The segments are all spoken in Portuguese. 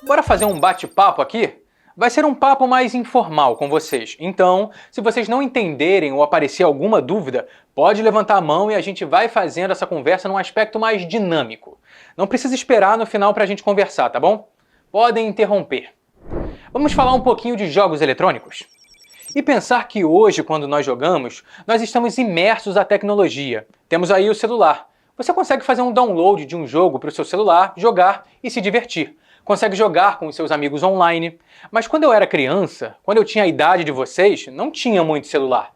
Bora fazer um bate-papo aqui? Vai ser um papo mais informal com vocês, então, se vocês não entenderem ou aparecer alguma dúvida, pode levantar a mão e a gente vai fazendo essa conversa num aspecto mais dinâmico. Não precisa esperar no final para a gente conversar, tá bom? Podem interromper. Vamos falar um pouquinho de jogos eletrônicos? E pensar que hoje, quando nós jogamos, nós estamos imersos à tecnologia. Temos aí o celular. Você consegue fazer um download de um jogo para o seu celular, jogar e se divertir. Consegue jogar com os seus amigos online. Mas quando eu era criança, quando eu tinha a idade de vocês, não tinha muito celular.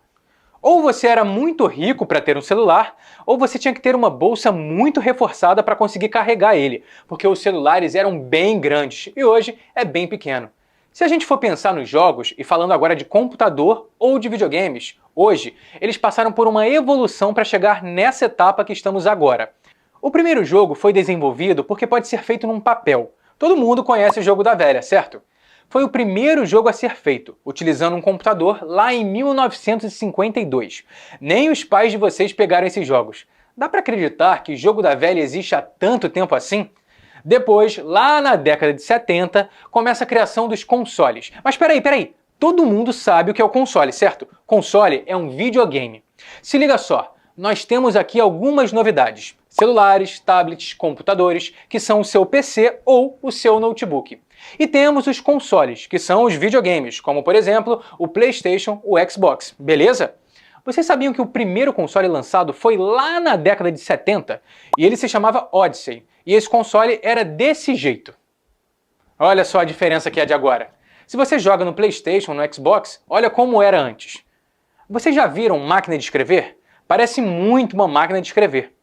Ou você era muito rico para ter um celular, ou você tinha que ter uma bolsa muito reforçada para conseguir carregar ele, porque os celulares eram bem grandes e hoje é bem pequeno. Se a gente for pensar nos jogos, e falando agora de computador ou de videogames, hoje eles passaram por uma evolução para chegar nessa etapa que estamos agora. O primeiro jogo foi desenvolvido porque pode ser feito num papel. Todo mundo conhece o jogo da velha, certo? Foi o primeiro jogo a ser feito, utilizando um computador lá em 1952. Nem os pais de vocês pegaram esses jogos. Dá para acreditar que jogo da velha existe há tanto tempo assim? Depois, lá na década de 70, começa a criação dos consoles. Mas peraí, todo mundo sabe o que é o console, certo? Console é um videogame. Se liga só, nós temos aqui algumas novidades. Celulares, tablets, computadores, que são o seu PC ou o seu notebook. E temos os consoles, que são os videogames, como por exemplo o PlayStation, o Xbox, beleza? Vocês sabiam que o primeiro console lançado foi lá na década de 70? E ele se chamava Odyssey, e esse console era desse jeito. Olha só a diferença que é de agora. Se você joga no PlayStation, no Xbox, olha como era antes. Vocês já viram máquina de escrever? Parece muito uma máquina de escrever.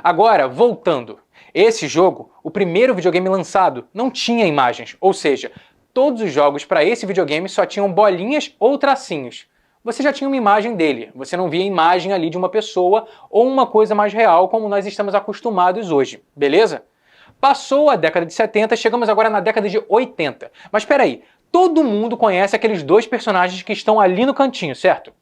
Agora, voltando. Esse jogo, o primeiro videogame lançado, não tinha imagens, ou seja, todos os jogos para esse videogame só tinham bolinhas ou tracinhos. Você já tinha uma imagem dele, você não via a imagem ali de uma pessoa ou uma coisa mais real como nós estamos acostumados hoje, beleza? Passou a década de 70, chegamos agora na década de 80. Mas peraí, todo mundo conhece aqueles dois personagens que estão ali no cantinho, certo?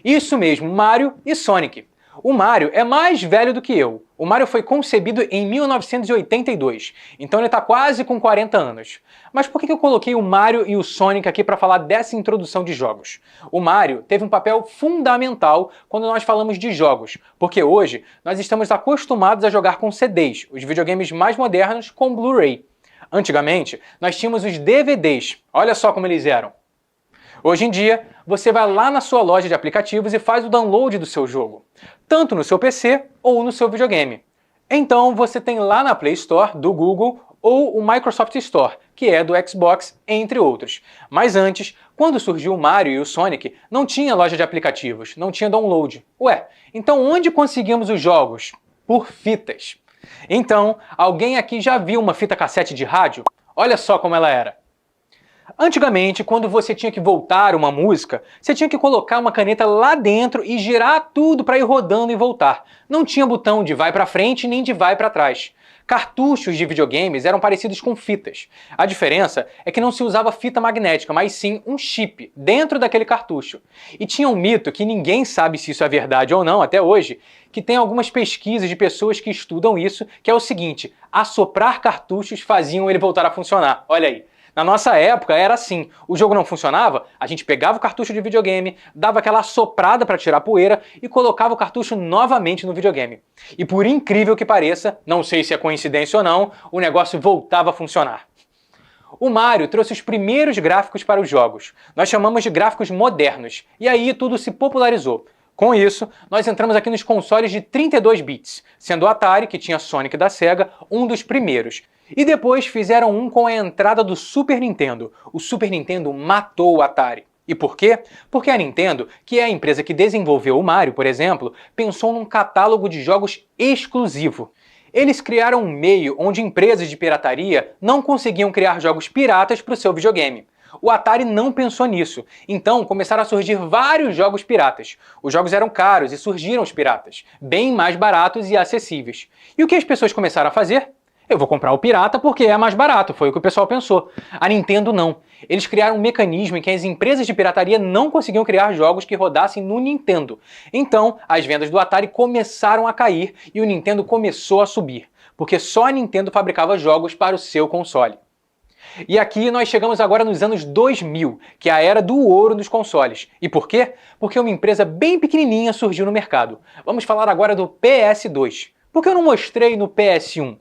Isso mesmo, Mario e Sonic. O Mario é mais velho do que eu. O Mario foi concebido em 1982, então ele está quase com 40 anos. Mas por que eu coloquei o Mario e o Sonic aqui para falar dessa introdução de jogos? O Mario teve um papel fundamental quando nós falamos de jogos, porque hoje nós estamos acostumados a jogar com CDs, os videogames mais modernos com Blu-ray. Antigamente, nós tínhamos os DVDs, olha só como eles eram. Hoje em dia, você vai lá na sua loja de aplicativos e faz o download do seu jogo, tanto no seu PC ou no seu videogame. Então você tem lá na Play Store do Google ou o Microsoft Store, que é do Xbox, entre outros. Mas antes, quando surgiu o Mario e o Sonic, não tinha loja de aplicativos, não tinha download. Ué, então onde conseguimos os jogos? Por fitas. Então, alguém aqui já viu uma fita cassete de rádio? Olha só como ela era. Antigamente, quando você tinha que voltar uma música, você tinha que colocar uma caneta lá dentro e girar tudo para ir rodando e voltar. Não tinha botão de vai para frente nem de vai para trás. Cartuchos de videogames eram parecidos com fitas. A diferença é que não se usava fita magnética, mas sim um chip dentro daquele cartucho. E tinha um mito, que ninguém sabe se isso é verdade ou não até hoje, que tem algumas pesquisas de pessoas que estudam isso, que é o seguinte: assoprar cartuchos faziam ele voltar a funcionar. Olha aí. Na nossa época era assim, o jogo não funcionava, a gente pegava o cartucho de videogame, dava aquela assoprada para tirar a poeira e colocava o cartucho novamente no videogame. E por incrível que pareça, não sei se é coincidência ou não, o negócio voltava a funcionar. O Mario trouxe os primeiros gráficos para os jogos. Nós chamamos de gráficos modernos, e aí tudo se popularizou. Com isso, nós entramos aqui nos consoles de 32 bits, sendo o Atari, que tinha Sonic da Sega, um dos primeiros. E depois fizeram um com a entrada do Super Nintendo. O Super Nintendo matou o Atari. E por quê? Porque a Nintendo, que é a empresa que desenvolveu o Mario, por exemplo, pensou num catálogo de jogos exclusivo. Eles criaram um meio onde empresas de pirataria não conseguiam criar jogos piratas para o seu videogame. O Atari não pensou nisso, então começaram a surgir vários jogos piratas. Os jogos eram caros e surgiram os piratas, bem mais baratos e acessíveis. E o que as pessoas começaram a fazer? Eu vou comprar o pirata porque é mais barato, foi o que o pessoal pensou. A Nintendo não. Eles criaram um mecanismo em que as empresas de pirataria não conseguiam criar jogos que rodassem no Nintendo. Então, as vendas do Atari começaram a cair e o Nintendo começou a subir, porque só a Nintendo fabricava jogos para o seu console. E aqui nós chegamos agora nos anos 2000, que é a era do ouro dos consoles. E por quê? Porque uma empresa bem pequenininha surgiu no mercado. Vamos falar agora do PS2. Por que eu não mostrei no PS1?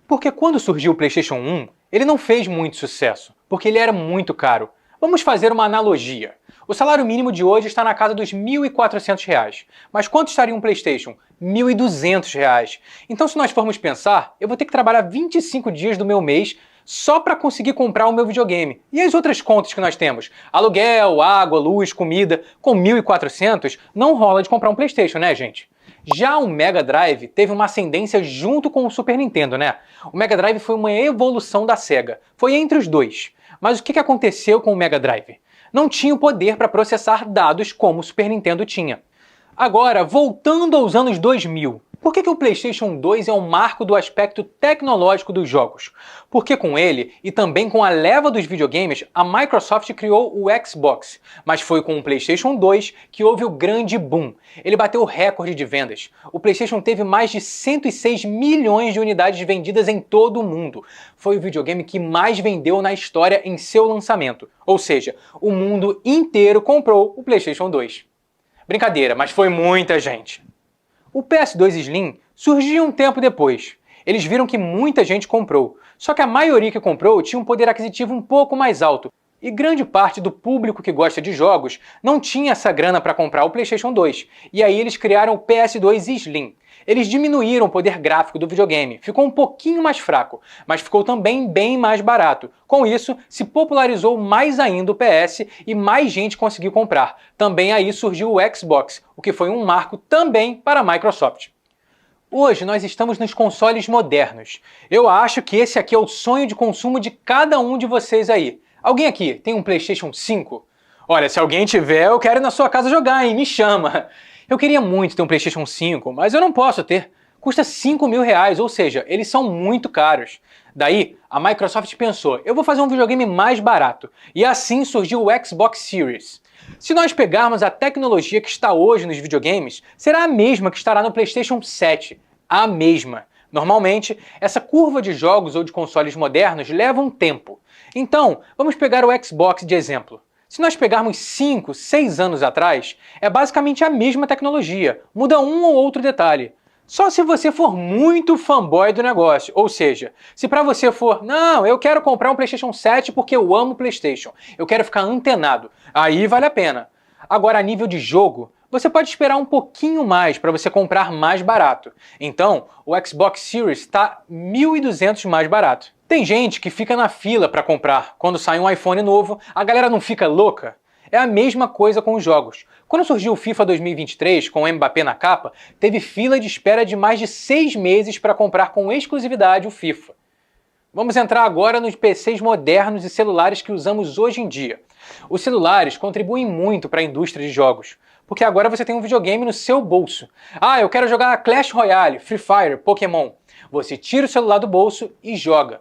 Porque quando surgiu o PlayStation 1, ele não fez muito sucesso, porque ele era muito caro. Vamos fazer uma analogia. O salário mínimo de hoje está na casa dos R$ 1.400, mas quanto estaria um PlayStation? R$ 1.200. Então, se nós formos pensar, eu vou ter que trabalhar 25 dias do meu mês só para conseguir comprar o meu videogame. E as outras contas que nós temos? Aluguel, água, luz, comida. Com 1.400 não rola de comprar um PlayStation, né, gente? Já o Mega Drive teve uma ascendência junto com o Super Nintendo, né? O Mega Drive foi uma evolução da Sega. Foi entre os dois. Mas o que aconteceu com o Mega Drive? Não tinha o poder para processar dados como o Super Nintendo tinha. Agora, voltando aos anos 2000, por que o PlayStation 2 é um marco do aspecto tecnológico dos jogos? Porque com ele, e também com a leva dos videogames, a Microsoft criou o Xbox. Mas foi com o PlayStation 2 que houve o grande boom. Ele bateu o recorde de vendas. O PlayStation teve mais de 106 milhões de unidades vendidas em todo o mundo. Foi o videogame que mais vendeu na história em seu lançamento. Ou seja, o mundo inteiro comprou o PlayStation 2. Brincadeira, mas foi muita gente. O PS2 Slim surgiu um tempo depois. Eles viram que muita gente comprou, só que a maioria que comprou tinha um poder aquisitivo um pouco mais alto, e grande parte do público que gosta de jogos não tinha essa grana para comprar o PlayStation 2, e aí eles criaram o PS2 Slim. Eles diminuíram o poder gráfico do videogame, ficou um pouquinho mais fraco, mas ficou também bem mais barato. Com isso, se popularizou mais ainda o PS e mais gente conseguiu comprar. Também aí surgiu o Xbox, o que foi um marco também para a Microsoft. Hoje nós estamos nos consoles modernos. Eu acho que esse aqui é o sonho de consumo de cada um de vocês aí. Alguém aqui tem um PlayStation 5? Olha, se alguém tiver, eu quero ir na sua casa jogar, hein? Me chama! Eu queria muito ter um PlayStation 5, mas eu não posso ter. Custa R$ 5.000, ou seja, eles são muito caros. Daí, a Microsoft pensou, eu vou fazer um videogame mais barato. E assim surgiu o Xbox Series. Se nós pegarmos a tecnologia que está hoje nos videogames, será a mesma que estará no PlayStation 7. A mesma. Normalmente, essa curva de jogos ou de consoles modernos leva um tempo. Então, vamos pegar o Xbox de exemplo. Se nós pegarmos 5, 6 anos atrás, é basicamente a mesma tecnologia, muda um ou outro detalhe. Só se você for muito fanboy do negócio, ou seja, se para você for, não, eu quero comprar um PlayStation 7 porque eu amo PlayStation, eu quero ficar antenado, aí vale a pena. Agora, a nível de jogo, você pode esperar um pouquinho mais para você comprar mais barato. Então, o Xbox Series está R$ 1.200 mais barato. Tem gente que fica na fila para comprar. Quando sai um iPhone novo, a galera não fica louca? É a mesma coisa com os jogos. Quando surgiu o FIFA 2023, com o Mbappé na capa, teve fila de espera de mais de 6 meses para comprar com exclusividade o FIFA. Vamos entrar agora nos PCs modernos e celulares que usamos hoje em dia. Os celulares contribuem muito para a indústria de jogos, porque agora você tem um videogame no seu bolso. Ah, eu quero jogar Clash Royale, Free Fire, Pokémon. Você tira o celular do bolso e joga.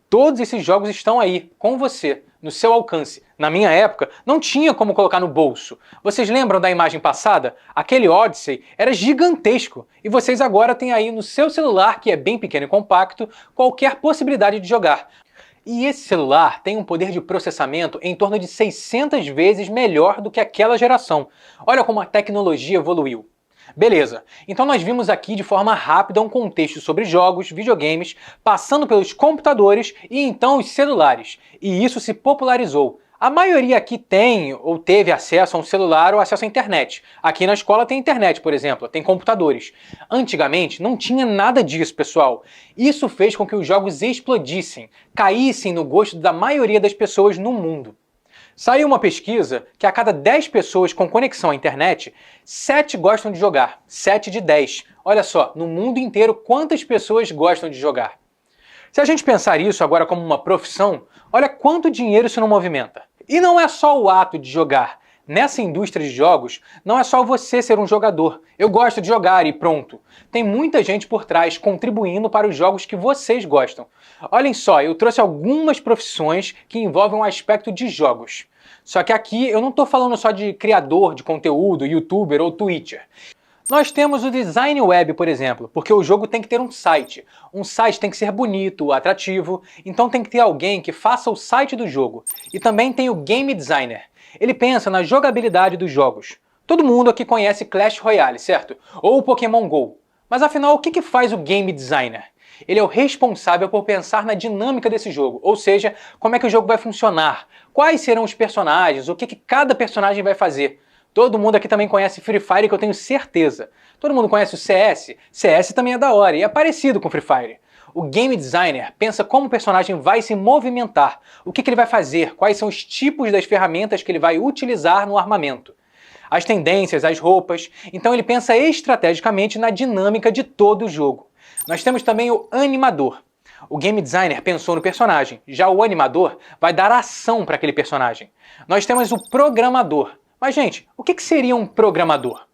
Todos esses jogos estão aí, com você, no seu alcance. Na minha época, não tinha como colocar no bolso. Vocês lembram da imagem passada? Aquele Odyssey era gigantesco. E vocês agora têm aí no seu celular, que é bem pequeno e compacto, qualquer possibilidade de jogar. E esse celular tem um poder de processamento em torno de 600 vezes melhor do que aquela geração. Olha como a tecnologia evoluiu. Beleza, então nós vimos aqui de forma rápida um contexto sobre jogos, videogames, passando pelos computadores e então os celulares. E isso se popularizou. A maioria aqui tem ou teve acesso a um celular ou acesso à internet. Aqui na escola tem internet, por exemplo, tem computadores. Antigamente não tinha nada disso, pessoal. Isso fez com que os jogos explodissem, caíssem no gosto da maioria das pessoas no mundo. Saiu uma pesquisa que a cada 10 pessoas com conexão à internet, 7 gostam de jogar. 7 de 10. Olha só, no mundo inteiro, quantas pessoas gostam de jogar? Se a gente pensar isso agora como uma profissão, olha quanto dinheiro isso não movimenta. E não é só o ato de jogar. Nessa indústria de jogos, não é só você ser um jogador. Eu gosto de jogar e pronto. Tem muita gente por trás contribuindo para os jogos que vocês gostam. Olhem só, eu trouxe algumas profissões que envolvem um aspecto de jogos. Só que aqui eu não estou falando só de criador de conteúdo, youtuber ou twitcher. Nós temos o design web, por exemplo, porque o jogo tem que ter um site. Um site tem que ser bonito, atrativo, então tem que ter alguém que faça o site do jogo. E também tem o game designer. Ele pensa na jogabilidade dos jogos. Todo mundo aqui conhece Clash Royale, certo? Ou o Pokémon GO. Mas afinal, o que faz o game designer? Ele é o responsável por pensar na dinâmica desse jogo, ou seja, como é que o jogo vai funcionar, quais serão os personagens, o que cada personagem vai fazer. Todo mundo aqui também conhece Free Fire, que eu tenho certeza. Todo mundo conhece o CS? CS também é da hora e é parecido com Free Fire. O game designer pensa como o personagem vai se movimentar, o que ele vai fazer, quais são os tipos das ferramentas que ele vai utilizar no armamento, as tendências, as roupas. Então ele pensa estrategicamente na dinâmica de todo o jogo. Nós temos também o animador. O game designer pensou no personagem, já o animador vai dar ação para aquele personagem. Nós temos o programador. Mas, gente, o que seria um programador?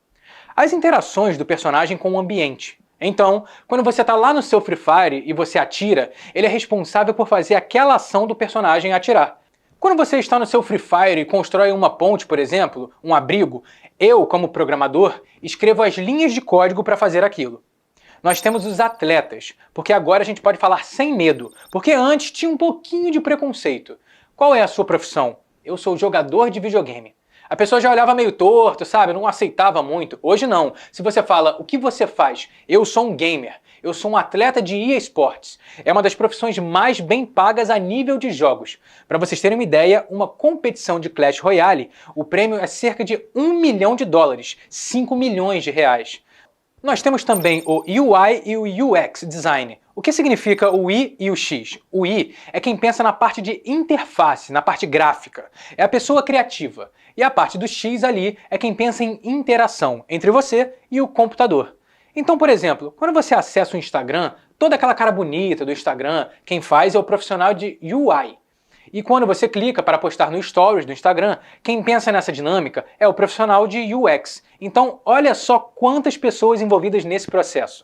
As interações do personagem com o ambiente. Então, quando você está lá no seu Free Fire e você atira, ele é responsável por fazer aquela ação do personagem atirar. Quando você está no seu Free Fire e constrói uma ponte, por exemplo, um abrigo, eu, como programador, escrevo as linhas de código para fazer aquilo. Nós temos os atletas, porque agora a gente pode falar sem medo, porque antes tinha um pouquinho de preconceito. Qual é a sua profissão? Eu sou jogador de videogame. A pessoa já olhava meio torto, sabe? Não aceitava muito. Hoje não. Se você fala, o que você faz? Eu sou um gamer. Eu sou um atleta de eSports. É uma das profissões mais bem pagas a nível de jogos. Para vocês terem uma ideia, uma competição de Clash Royale, o prêmio é cerca de US$ 1 milhão, 5 milhões de reais. Nós temos também o UI e o UX Design. O que significa o I e o X? O I é quem pensa na parte de interface, na parte gráfica. É a pessoa criativa. E a parte do X ali é quem pensa em interação entre você e o computador. Então, por exemplo, quando você acessa o Instagram, toda aquela cara bonita do Instagram, quem faz é o profissional de UI. E quando você clica para postar no Stories do Instagram, quem pensa nessa dinâmica é o profissional de UX. Então, olha só quantas pessoas envolvidas nesse processo.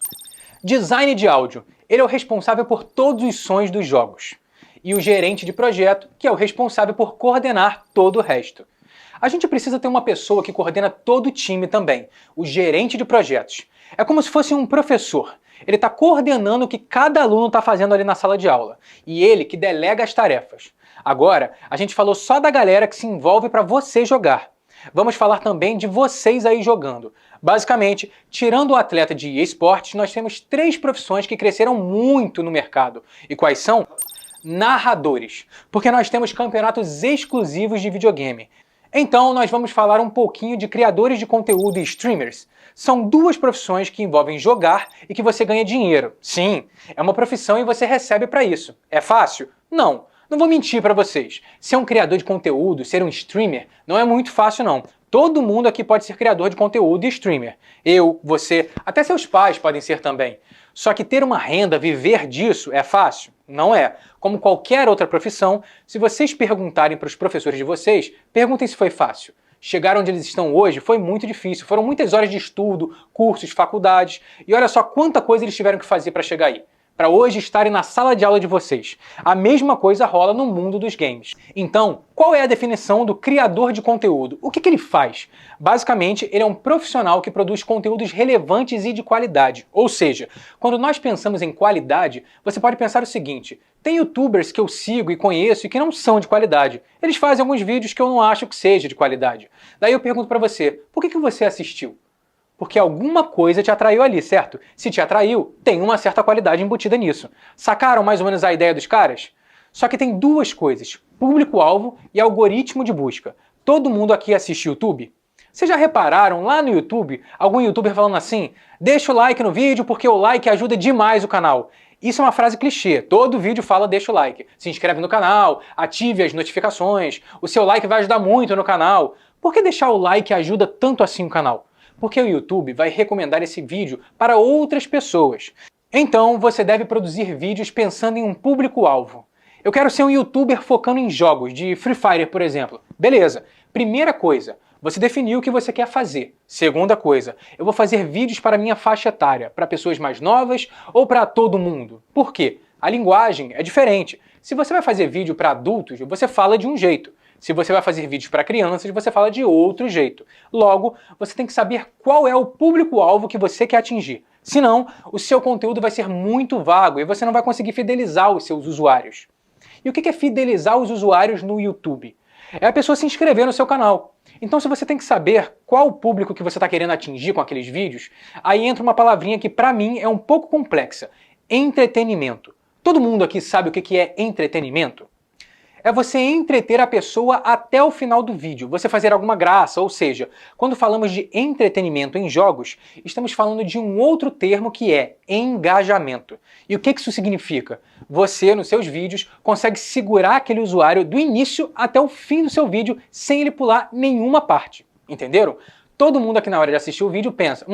Design de áudio. Ele é o responsável por todos os sons dos jogos. E o gerente de projeto, que é o responsável por coordenar todo o resto. A gente precisa ter uma pessoa que coordena todo o time também, o gerente de projetos. É como se fosse um professor. Ele está coordenando o que cada aluno está fazendo ali na sala de aula. E ele que delega as tarefas. Agora, a gente falou só da galera que se envolve para você jogar. Vamos falar também de vocês aí jogando. Basicamente, tirando o atleta de eSports, nós temos 3 profissões que cresceram muito no mercado. E quais são? Narradores. Porque nós temos campeonatos exclusivos de videogame. Então, nós vamos falar um pouquinho de criadores de conteúdo e streamers. São 2 profissões que envolvem jogar e que você ganha dinheiro. Sim, é uma profissão e você recebe para isso. É fácil? Não. Não vou mentir para vocês. Ser um criador de conteúdo, ser um streamer, não é muito fácil não. Todo mundo aqui pode ser criador de conteúdo e streamer. Eu, você, até seus pais podem ser também. Só que ter uma renda, viver disso, é fácil? Não é. Como qualquer outra profissão, se vocês perguntarem para os professores de vocês, perguntem se foi fácil. Chegar onde eles estão hoje foi muito difícil. Foram muitas horas de estudo, cursos, faculdades. E olha só quanta coisa eles tiveram que fazer para chegar aí. Para hoje estarem na sala de aula de vocês. A mesma coisa rola no mundo dos games. Então, qual é a definição do criador de conteúdo? O que ele faz? Basicamente, ele é um profissional que produz conteúdos relevantes e de qualidade. Ou seja, quando nós pensamos em qualidade, você pode pensar o seguinte: tem youtubers que eu sigo e conheço e que não são de qualidade. Eles fazem alguns vídeos que eu não acho que seja de qualidade. Daí eu pergunto para você, por que você assistiu? Porque alguma coisa te atraiu ali, certo? Se te atraiu, tem uma certa qualidade embutida nisso. Sacaram mais ou menos a ideia dos caras? Só que tem 2 coisas, público-alvo e algoritmo de busca. Todo mundo aqui assiste YouTube? Vocês já repararam lá no YouTube, algum youtuber falando assim, deixa o like no vídeo porque o like ajuda demais o canal. Isso é uma frase clichê, todo vídeo fala deixa o like, se inscreve no canal, ative as notificações, o seu like vai ajudar muito no canal. Por que deixar o like ajuda tanto assim o canal? Porque o YouTube vai recomendar esse vídeo para outras pessoas. Então, você deve produzir vídeos pensando em um público-alvo. Eu quero ser um youtuber focando em jogos, de Free Fire, por exemplo. Beleza. Primeira coisa, você definiu o que você quer fazer. Segunda coisa, eu vou fazer vídeos para minha faixa etária, para pessoas mais novas ou para todo mundo. Por quê? A linguagem é diferente. Se você vai fazer vídeo para adultos, você fala de um jeito. Se você vai fazer vídeos para crianças, você fala de outro jeito. Logo, você tem que saber qual é o público-alvo que você quer atingir. Senão, o seu conteúdo vai ser muito vago e você não vai conseguir fidelizar os seus usuários. E o que é fidelizar os usuários no YouTube? É a pessoa se inscrever no seu canal. Então, se você tem que saber qual o público que você está querendo atingir com aqueles vídeos, aí entra uma palavrinha que para mim é um pouco complexa: entretenimento. Todo mundo aqui sabe o que é entretenimento? É você entreter a pessoa até o final do vídeo, você fazer alguma graça, ou seja, quando falamos de entretenimento em jogos, estamos falando de um outro termo que é engajamento. E o que isso significa? Você, nos seus vídeos, consegue segurar aquele usuário do início até o fim do seu vídeo sem ele pular nenhuma parte. Entenderam? Todo mundo aqui na hora de assistir o vídeo pensa,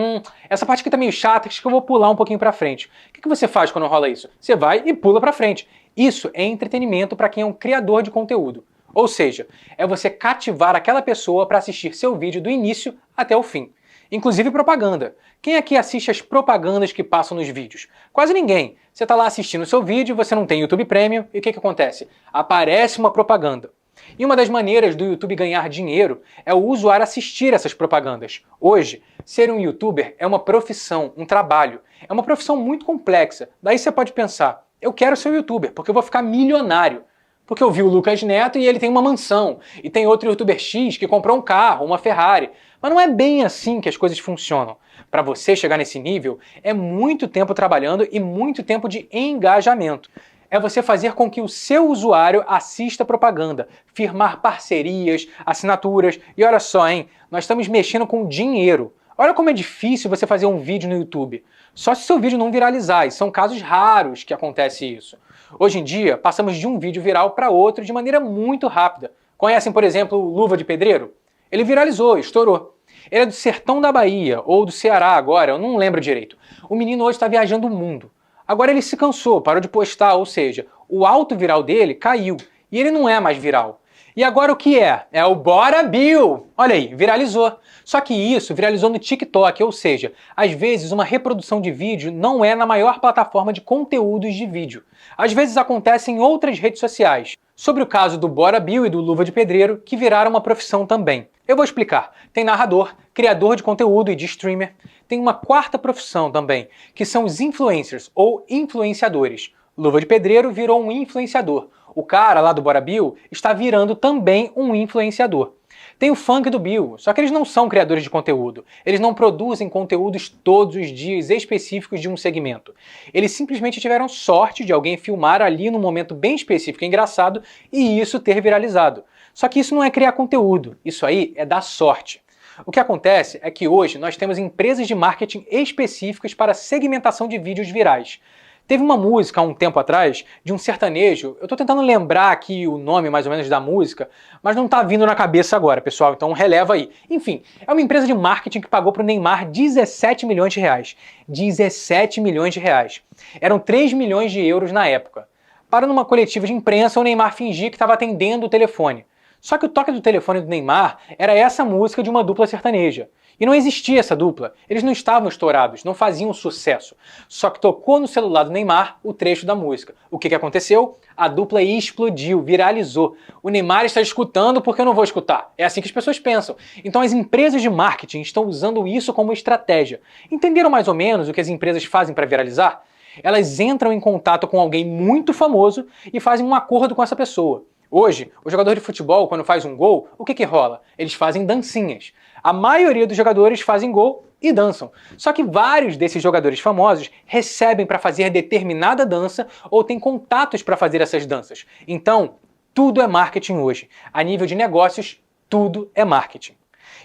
essa parte aqui tá meio chata, acho que eu vou pular um pouquinho pra frente. O que você faz quando rola isso? Você vai e pula pra frente. Isso é entretenimento para quem é um criador de conteúdo. Ou seja, é você cativar aquela pessoa para assistir seu vídeo do início até o fim. Inclusive propaganda. Quem aqui assiste as propagandas que passam nos vídeos? Quase ninguém. Você está lá assistindo o seu vídeo, você não tem YouTube Premium, e o que acontece? Aparece uma propaganda. E uma das maneiras do YouTube ganhar dinheiro é o usuário assistir essas propagandas. Hoje, ser um YouTuber é uma profissão, um trabalho. É uma profissão muito complexa. Daí você pode pensar, eu quero ser um YouTuber, porque eu vou ficar milionário. Porque eu vi o Lucas Neto e ele tem uma mansão. E tem outro YouTuber X que comprou um carro, uma Ferrari. Mas não é bem assim que as coisas funcionam. Para você chegar nesse nível, é muito tempo trabalhando e muito tempo de engajamento. É você fazer com que o seu usuário assista propaganda, firmar parcerias, assinaturas. E olha só, hein? Nós estamos mexendo com dinheiro. Olha como é difícil você fazer um vídeo no YouTube. Só se seu vídeo não viralizar, e são casos raros que acontece isso. Hoje em dia, passamos de um vídeo viral para outro de maneira muito rápida. Conhecem, por exemplo, o Luva de Pedreiro? Ele viralizou, estourou. Ele é do sertão da Bahia, ou do Ceará agora, eu não lembro direito. O menino hoje está viajando o mundo. Agora ele se cansou, parou de postar, ou seja, o alto viral dele caiu. E ele não é mais viral. E agora o que é? É o Bora Bill! Olha aí, viralizou. Só que isso viralizou no TikTok, ou seja, às vezes uma reprodução de vídeo não é na maior plataforma de conteúdos de vídeo. Às vezes acontece em outras redes sociais. Sobre o caso do Bora Bill e do Luva de Pedreiro, que viraram uma profissão também. Eu vou explicar. Tem narrador, criador de conteúdo e de streamer. Tem uma quarta profissão também, que são os influencers ou influenciadores. Luva de Pedreiro virou um influenciador. O cara lá do Bora Bill está virando também um influenciador. Tem o funk do Bill, só que eles não são criadores de conteúdo. Eles não produzem conteúdos todos os dias específicos de um segmento. Eles simplesmente tiveram sorte de alguém filmar ali num momento bem específico e engraçado e isso ter viralizado. Só que isso não é criar conteúdo, isso aí é dar sorte. O que acontece é que hoje nós temos empresas de marketing específicas para segmentação de vídeos virais. Teve uma música há um tempo atrás, de um sertanejo, eu estou tentando lembrar aqui o nome mais ou menos da música, mas não está vindo na cabeça agora, pessoal, então releva aí. Enfim, é uma empresa de marketing que pagou para o Neymar 17 milhões de reais. 17 milhões de reais. Eram 3 milhões de euros na época. Para numa coletiva de imprensa, o Neymar fingia que estava atendendo o telefone. Só que o toque do telefone do Neymar era essa música de uma dupla sertaneja. E não existia essa dupla. Eles não estavam estourados, não faziam sucesso. Só que tocou no celular do Neymar o trecho da música. O que aconteceu? A dupla explodiu, viralizou. O Neymar está escutando porque eu não vou escutar. É assim que as pessoas pensam. Então as empresas de marketing estão usando isso como estratégia. Entenderam mais ou menos o que as empresas fazem para viralizar? Elas entram em contato com alguém muito famoso e fazem um acordo com essa pessoa. Hoje, o jogador de futebol, quando faz um gol, o que rola? Eles fazem dancinhas. A maioria dos jogadores fazem gol e dançam. Só que vários desses jogadores famosos recebem para fazer determinada dança ou têm contatos para fazer essas danças. Então, tudo é marketing hoje. A nível de negócios, tudo é marketing.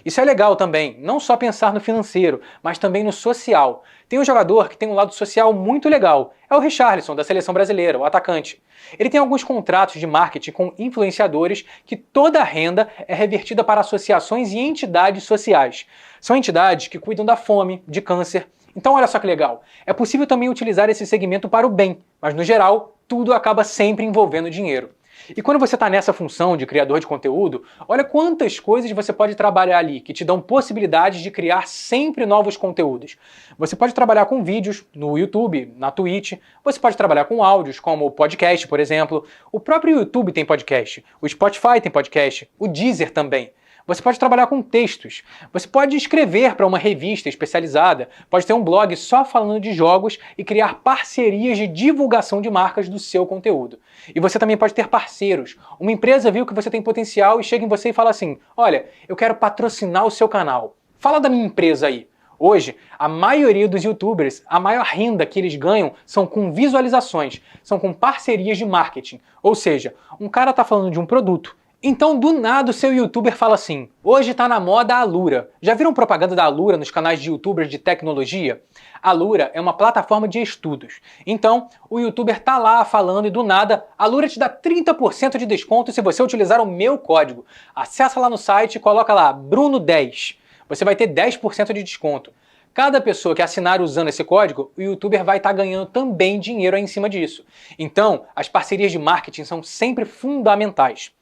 Isso é legal também, não só pensar no financeiro, mas também no social. Tem um jogador que tem um lado social muito legal, é o Richarlison, da seleção brasileira, o atacante. Ele tem alguns contratos de marketing com influenciadores que toda a renda é revertida para associações e entidades sociais. São entidades que cuidam da fome, de câncer. Então olha só que legal, é possível também utilizar esse segmento para o bem, mas no geral, tudo acaba sempre envolvendo dinheiro. E quando você está nessa função de criador de conteúdo, olha quantas coisas você pode trabalhar ali, que te dão possibilidades de criar sempre novos conteúdos. Você pode trabalhar com vídeos no YouTube, na Twitch, você pode trabalhar com áudios, como o podcast, por exemplo. O próprio YouTube tem podcast, o Spotify tem podcast, o Deezer também. Você pode trabalhar com textos, você pode escrever para uma revista especializada, pode ter um blog só falando de jogos e criar parcerias de divulgação de marcas do seu conteúdo. E você também pode ter parceiros. Uma empresa viu que você tem potencial e chega em você e fala assim: olha, eu quero patrocinar o seu canal. Fala da minha empresa aí. Hoje, a maioria dos youtubers, a maior renda que eles ganham são com visualizações, são com parcerias de marketing. Ou seja, um cara está falando de um produto. Então, do nada, o seu youtuber fala assim: hoje tá na moda a Alura. Já viram propaganda da Alura nos canais de youtubers de tecnologia? A Alura é uma plataforma de estudos. Então, o youtuber tá lá falando e do nada, a Alura te dá 30% de desconto se você utilizar o meu código. Acessa lá no site e coloca lá, Bruno10. Você vai ter 10% de desconto. Cada pessoa que assinar usando esse código, o youtuber vai estar ganhando também dinheiro aí em cima disso. Então, as parcerias de marketing são sempre fundamentais.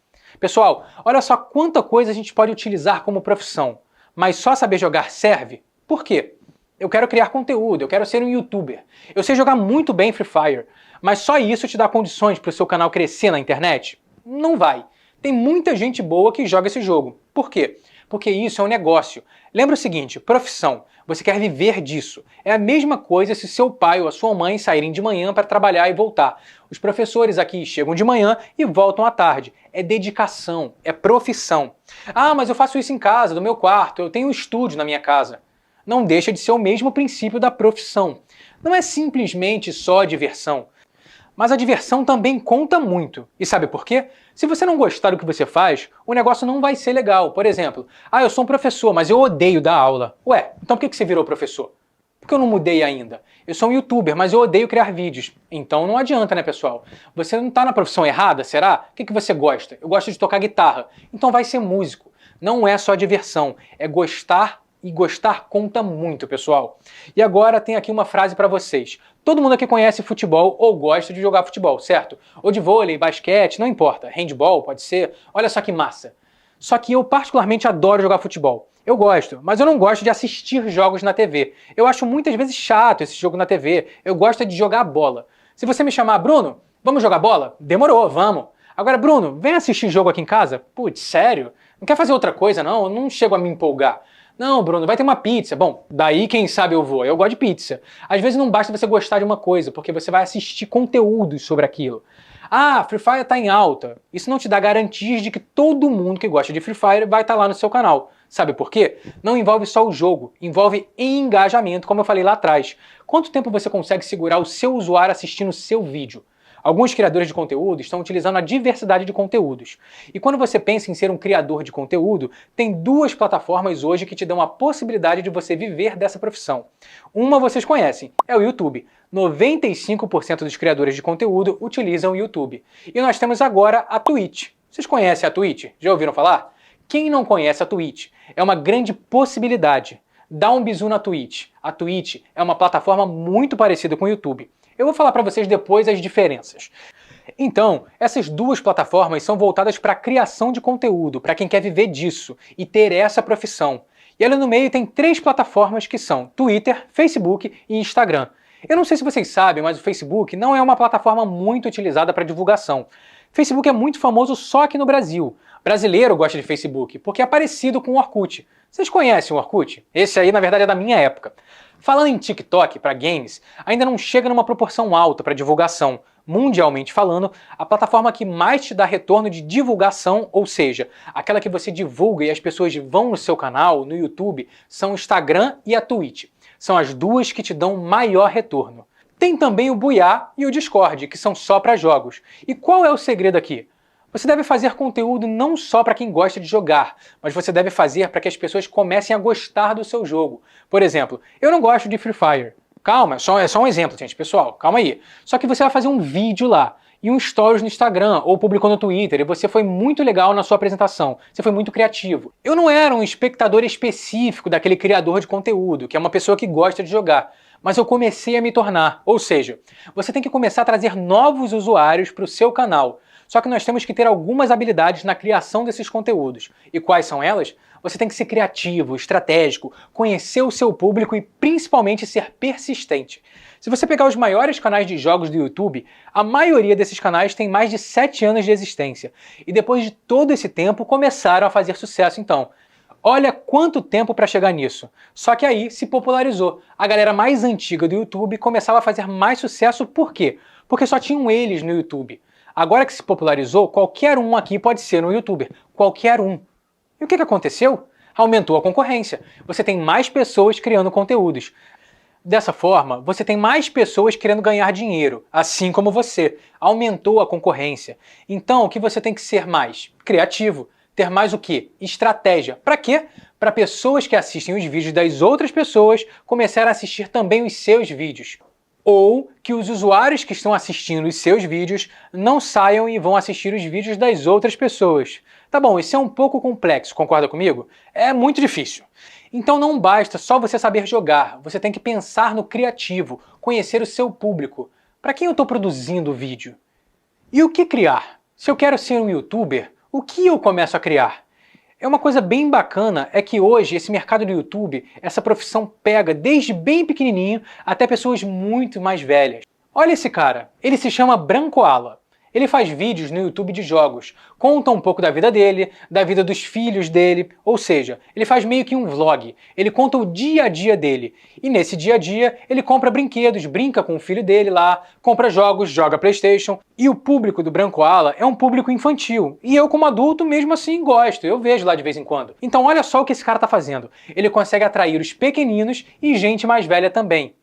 Pessoal, olha só quanta coisa a gente pode utilizar como profissão, mas só saber jogar serve? Por quê? Eu quero criar conteúdo, eu quero ser um youtuber. Eu sei jogar muito bem Free Fire, mas só isso te dá condições para o seu canal crescer na internet? Não vai. Tem muita gente boa que joga esse jogo. Por quê? Porque isso é um negócio. Lembra o seguinte, profissão, você quer viver disso. É a mesma coisa se seu pai ou a sua mãe saírem de manhã para trabalhar e voltar. Os professores aqui chegam de manhã e voltam à tarde. É dedicação, é profissão. Ah, mas eu faço isso em casa, no meu quarto, eu tenho um estúdio na minha casa. Não deixa de ser o mesmo princípio da profissão. Não é simplesmente só diversão. Mas a diversão também conta muito. E sabe por quê? Se você não gostar do que você faz, o negócio não vai ser legal. Por exemplo, eu sou um professor, mas eu odeio dar aula. Ué, então por que você virou professor? Porque eu não mudei ainda. Eu sou um youtuber, mas eu odeio criar vídeos. Então não adianta, né, pessoal? Você não está na profissão errada, será? O que você gosta? Eu gosto de tocar guitarra. Então vai ser músico. Não é só diversão, é gostar. E gostar conta muito, pessoal. E agora tem aqui uma frase para vocês. Todo mundo aqui conhece futebol ou gosta de jogar futebol, certo? Ou de vôlei, basquete, não importa. Handball, pode ser. Olha só que massa. Só que eu particularmente adoro jogar futebol. Eu gosto, mas eu não gosto de assistir jogos na TV. Eu acho muitas vezes chato esse jogo na TV. Eu gosto de jogar bola. Se você me chamar, Bruno, vamos jogar bola? Demorou, vamos. Agora, Bruno, vem assistir jogo aqui em casa? Putz, sério? Não quer fazer outra coisa, não? Eu não chego a me empolgar. Não, Bruno, vai ter uma pizza. Bom, daí quem sabe eu vou. Eu gosto de pizza. Às vezes não basta você gostar de uma coisa, porque você vai assistir conteúdos sobre aquilo. Ah, Free Fire tá em alta. Isso não te dá garantias de que todo mundo que gosta de Free Fire vai estar lá no seu canal. Sabe por quê? Não envolve só o jogo, envolve engajamento, como eu falei lá atrás. Quanto tempo você consegue segurar o seu usuário assistindo o seu vídeo? Alguns criadores de conteúdo estão utilizando a diversidade de conteúdos. E quando você pensa em ser um criador de conteúdo, tem duas plataformas hoje que te dão a possibilidade de você viver dessa profissão. Uma vocês conhecem, é o YouTube. 95% dos criadores de conteúdo utilizam o YouTube. E nós temos agora a Twitch. Vocês conhecem a Twitch? Já ouviram falar? Quem não conhece a Twitch? É uma grande possibilidade. Dá um bisu na Twitch. A Twitch é uma plataforma muito parecida com o YouTube. Eu vou falar para vocês depois as diferenças. Então, essas duas plataformas são voltadas para a criação de conteúdo, para quem quer viver disso e ter essa profissão. E ali no meio tem 3 plataformas que são Twitter, Facebook e Instagram. Eu não sei se vocês sabem, mas o Facebook não é uma plataforma muito utilizada para divulgação. Facebook é muito famoso só aqui no Brasil. Brasileiro gosta de Facebook, porque é parecido com o Orkut. Vocês conhecem o Orkut? Esse aí, na verdade, é da minha época. Falando em TikTok para games, ainda não chega numa proporção alta para divulgação. Mundialmente falando, a plataforma que mais te dá retorno de divulgação, ou seja, aquela que você divulga e as pessoas vão no seu canal, no YouTube, são o Instagram e a Twitch. São as duas que te dão maior retorno. Tem também o Buiá e o Discord, que são só para jogos. E qual é o segredo aqui? Você deve fazer conteúdo não só para quem gosta de jogar, mas você deve fazer para que as pessoas comecem a gostar do seu jogo. Por exemplo, eu não gosto de Free Fire. Calma, é só um exemplo, gente, pessoal, calma aí. Só que você vai fazer um vídeo lá, e um stories no Instagram, ou publicou no Twitter, e você foi muito legal na sua apresentação, você foi muito criativo. Eu não era um espectador específico daquele criador de conteúdo, que é uma pessoa que gosta de jogar, mas eu comecei a me tornar. Ou seja, você tem que começar a trazer novos usuários para o seu canal. Só que nós temos que ter algumas habilidades na criação desses conteúdos. E quais são elas? Você tem que ser criativo, estratégico, conhecer o seu público e principalmente ser persistente. Se você pegar os maiores canais de jogos do YouTube, a maioria desses canais tem mais de 7 anos de existência. E depois de todo esse tempo começaram a fazer sucesso então. Olha quanto tempo para chegar nisso. Só que aí se popularizou. A galera mais antiga do YouTube começava a fazer mais sucesso por quê? Porque só tinham eles no YouTube. Agora que se popularizou, qualquer um aqui pode ser um YouTuber. Qualquer um. E o que aconteceu? Aumentou a concorrência. Você tem mais pessoas criando conteúdos. Dessa forma, você tem mais pessoas querendo ganhar dinheiro, assim como você. Aumentou a concorrência. Então, o que você tem que ser mais? Criativo. Ter mais o quê? Estratégia. Para quê? Para pessoas que assistem os vídeos das outras pessoas começarem a assistir também os seus vídeos. Ou que os usuários que estão assistindo os seus vídeos não saiam e vão assistir os vídeos das outras pessoas. Tá bom, isso é um pouco complexo, concorda comigo? É muito difícil. Então não basta só você saber jogar, você tem que pensar no criativo, conhecer o seu público. Para quem eu estou produzindo o vídeo? E o que criar? Se eu quero ser um YouTuber, o que eu começo a criar? É uma coisa bem bacana é que hoje esse mercado do YouTube, essa profissão pega desde bem pequenininho até pessoas muito mais velhas. Olha esse cara, ele se chama Brancoala. Ele faz vídeos no YouTube de jogos, conta um pouco da vida dele, da vida dos filhos dele, ou seja, ele faz meio que um vlog, ele conta o dia a dia dele. E nesse dia a dia ele compra brinquedos, brinca com o filho dele lá, compra jogos, joga PlayStation. E o público do Brancoala é um público infantil, e eu como adulto mesmo assim gosto, eu vejo lá de vez em quando. Então olha só o que esse cara tá fazendo, ele consegue atrair os pequeninos e gente mais velha também.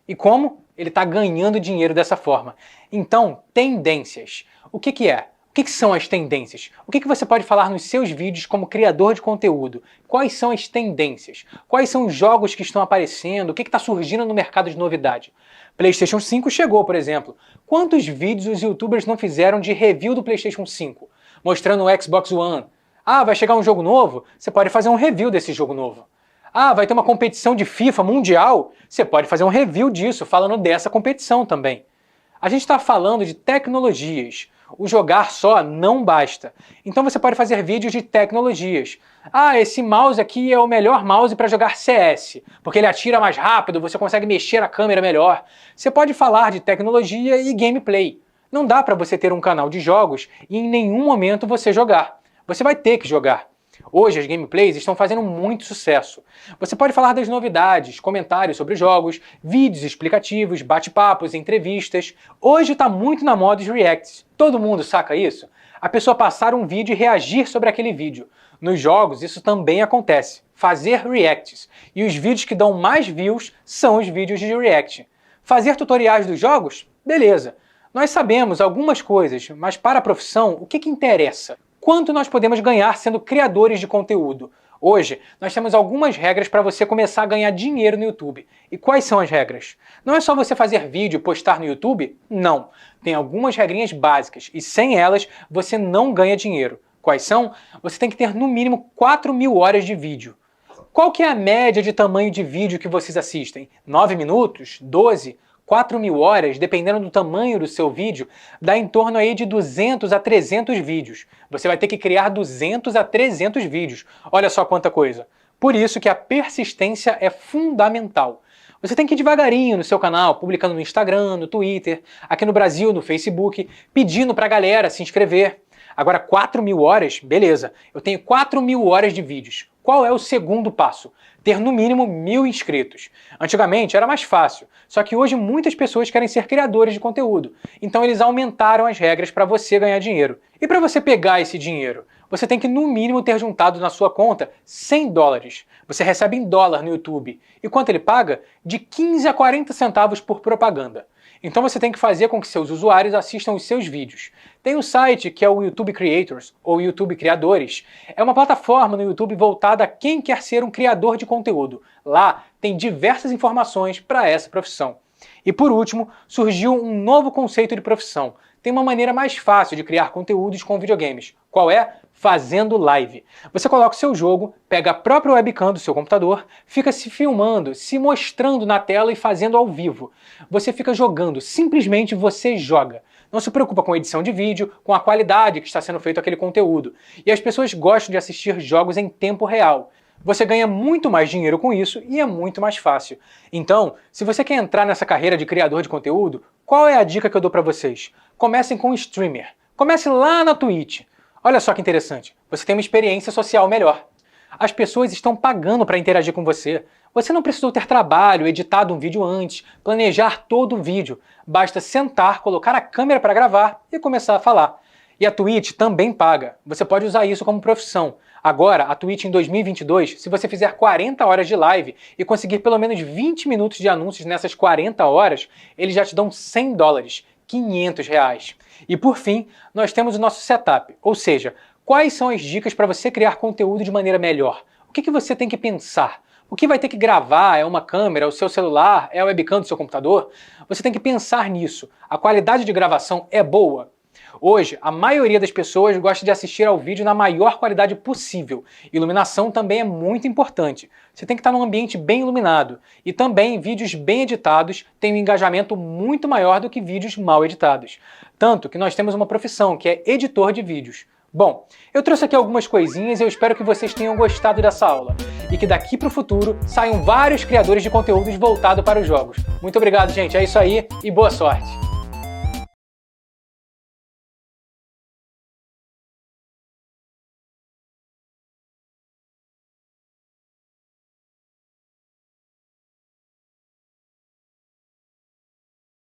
E como? Ele está ganhando dinheiro dessa forma. Então, tendências. O que é? O que são as tendências? O que você pode falar nos seus vídeos como criador de conteúdo? Quais são as tendências? Quais são os jogos que estão aparecendo? O que está surgindo no mercado de novidade? PlayStation 5 chegou, por exemplo. Quantos vídeos os youtubers não fizeram de review do PlayStation 5? Mostrando o Xbox One. Ah, vai chegar um jogo novo? Você pode fazer um review desse jogo novo. Ah, vai ter uma competição de FIFA mundial? Você pode fazer um review disso, falando dessa competição também. A gente está falando de tecnologias. O jogar só não basta. Então você pode fazer vídeos de tecnologias. Ah, esse mouse aqui é o melhor mouse para jogar CS, porque ele atira mais rápido, você consegue mexer a câmera melhor. Você pode falar de tecnologia e gameplay. Não dá para você ter um canal de jogos e em nenhum momento você jogar. Você vai ter que jogar. Hoje as gameplays estão fazendo muito sucesso. Você pode falar das novidades, comentários sobre jogos, vídeos explicativos, bate-papos, entrevistas. Hoje está muito na moda os reacts. Todo mundo saca isso? A pessoa passar um vídeo e reagir sobre aquele vídeo. Nos jogos isso também acontece. Fazer reacts. E os vídeos que dão mais views são os vídeos de react. Fazer tutoriais dos jogos? Beleza. Nós sabemos algumas coisas, mas para a profissão, o que interessa? Quanto nós podemos ganhar sendo criadores de conteúdo? Hoje, nós temos algumas regras para você começar a ganhar dinheiro no YouTube. E quais são as regras? Não é só você fazer vídeo e postar no YouTube? Não. Tem algumas regrinhas básicas e sem elas você não ganha dinheiro. Quais são? Você tem que ter no mínimo 4.000 horas de vídeo. Qual que é a média de tamanho de vídeo que vocês assistem? 9 minutos? 12? 4.000 horas, dependendo do tamanho do seu vídeo, dá em torno aí de 200 a 300 vídeos. Você vai ter que criar 200 a 300 vídeos. Olha só quanta coisa. Por isso que a persistência é fundamental. Você tem que ir devagarinho no seu canal, publicando no Instagram, no Twitter, aqui no Brasil, no Facebook, pedindo pra galera se inscrever. Agora 4.000 horas, beleza. Eu tenho 4.000 horas de vídeos. Qual é o segundo passo? Ter no mínimo 1.000 inscritos. Antigamente era mais fácil, só que hoje muitas pessoas querem ser criadores de conteúdo. Então eles aumentaram as regras para você ganhar dinheiro. E para você pegar esse dinheiro? Você tem que no mínimo ter juntado na sua conta $100. Você recebe em dólar no YouTube. E quanto ele paga? De 15 a 40 centavos por propaganda. Então você tem que fazer com que seus usuários assistam os seus vídeos. Tem um site que é o YouTube Creators, ou YouTube Criadores. É uma plataforma no YouTube voltada a quem quer ser um criador de conteúdo. Lá tem diversas informações para essa profissão. E por último, surgiu um novo conceito de profissão. Tem uma maneira mais fácil de criar conteúdos com videogames. Qual é? Fazendo live. Você coloca o seu jogo, pega a própria webcam do seu computador, fica se filmando, se mostrando na tela e fazendo ao vivo. Você fica jogando, simplesmente você joga. não se preocupa com a edição de vídeo, com a qualidade que está sendo feito aquele conteúdo. E as pessoas gostam de assistir jogos em tempo real. Você ganha muito mais dinheiro com isso e é muito mais fácil. Então, se você quer entrar nessa carreira de criador de conteúdo, qual é a dica que eu dou para vocês? Comecem com um streamer. Comece lá na Twitch. Olha só que interessante, você tem uma experiência social melhor. As pessoas estão pagando para interagir com você. Você não precisou ter trabalho, editado um vídeo antes, planejar todo o vídeo. Basta sentar, colocar a câmera para gravar e começar a falar. E a Twitch também paga. Você pode usar isso como profissão. Agora, a Twitch em 2022, se você fizer 40 horas de live e conseguir pelo menos 20 minutos de anúncios nessas 40 horas, eles já te dão $100, R$500. E por fim, nós temos o nosso setup, ou seja, quais são as dicas para você criar conteúdo de maneira melhor? O que você tem que pensar? O que vai ter que gravar? É uma câmera, é o seu celular, é a webcam do seu computador? Você tem que pensar nisso. A qualidade de gravação é boa? Hoje, a maioria das pessoas gosta de assistir ao vídeo na maior qualidade possível. Iluminação também é muito importante. Você tem que estar num ambiente bem iluminado. E também vídeos bem editados têm um engajamento muito maior do que vídeos mal editados. Tanto que nós temos uma profissão, que é editor de vídeos. Bom, eu trouxe aqui algumas coisinhas e eu espero que vocês tenham gostado dessa aula. E que daqui para o futuro saiam vários criadores de conteúdos voltados para os jogos. Muito obrigado, gente. É isso aí e boa sorte!